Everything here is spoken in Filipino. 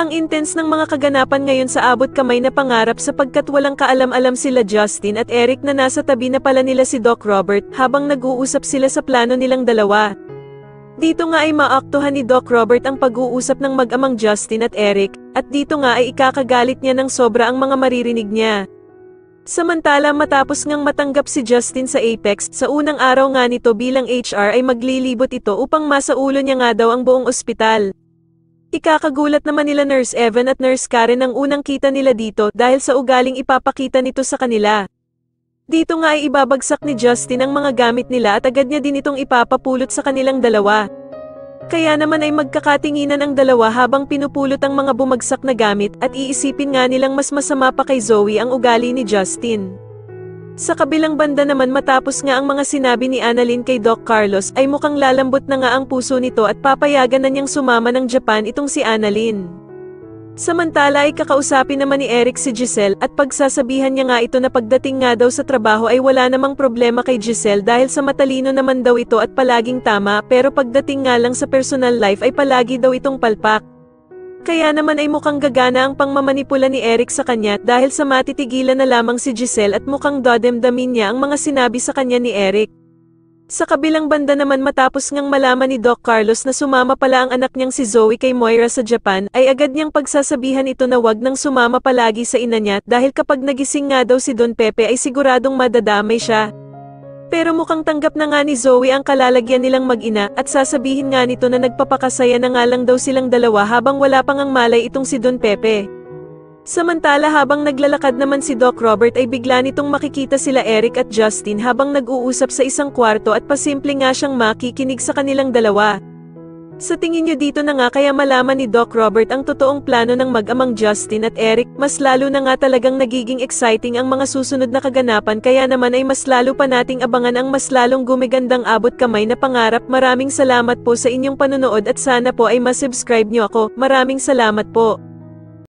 Ang intense ng mga kaganapan ngayon sa abot kamay na pangarap sapagkat walang kaalam-alam sila Justin at Eric na nasa tabi na pala nila si Doc Robert habang nag-uusap sila sa plano nilang dalawa. Dito nga ay maaktuhan ni Doc Robert ang pag-uusap ng mag-amang Justin at Eric, at dito nga ay ikakagalit niya ng sobra ang mga maririnig niya. Samantala matapos ngang matanggap si Justin sa Apex, sa unang araw nga nito bilang HR ay maglilibot ito upang masaulo niya nga daw ang buong ospital. Ikakagulat naman nila Nurse Evan at Nurse Karen ang unang kita nila dito dahil sa ugaling ipapakita nito sa kanila. Dito nga ay ibabagsak ni Justin ang mga gamit nila at agad niya din itong ipapapulot sa kanilang dalawa. Kaya naman ay magkakatinginan ang dalawa habang pinupulot ang mga bumagsak na gamit at iisipin nga nilang mas masama pa kay Zoe ang ugali ni Justin. Sa kabilang banda naman matapos nga ang mga sinabi ni Annalyn kay Doc Carlos ay mukhang lalambot na nga ang puso nito at papayagan na niyang sumama ng Japan itong si Annalyn. Samantala ay kakausapin naman ni Eric si Giselle at pagsasabihan niya nga ito na pagdating nga daw sa trabaho ay wala namang problema kay Giselle dahil sa matalino naman daw ito at palaging tama pero pagdating nga lang sa personal life ay palagi daw itong palpak. Kaya naman ay mukhang gagana ang pangmamanipula ni Eric sa kanya dahil sa matitigilan na lamang si Giselle at mukhang dodemdamin niya ang mga sinabi sa kanya ni Eric. Sa kabilang banda naman matapos ngang malaman ni Doc Carlos na sumama pala ang anak niyang si Zoe kay Moira sa Japan ay agad niyang pagsasabihan ito na wag nang sumama palagi sa ina niya dahil kapag nagising nga daw si Don Pepe ay siguradong madadamay siya. Pero mukhang tanggap na nga ni Zoe ang kalalagyan nilang mag-ina at sasabihin nga nito na nagpapakasaya na nga lang daw silang dalawa habang wala pang ang malay itong si Don Pepe. Samantala habang naglalakad naman si Doc Robert ay bigla nitong makikita sila Eric at Justin habang nag-uusap sa isang kwarto at pasimple nga siyang makikinig sa kanilang dalawa. Sa tingin niyo dito na nga kaya malaman ni Doc Robert ang totoong plano ng mag-amang Justin at Eric, mas lalo na nga talagang nagiging exciting ang mga susunod na kaganapan kaya naman ay mas lalo pa nating abangan ang mas lalong gumigandang abot kamay na pangarap. Maraming salamat po sa inyong panonood at sana po ay masubscribe niyo ako. Maraming salamat po.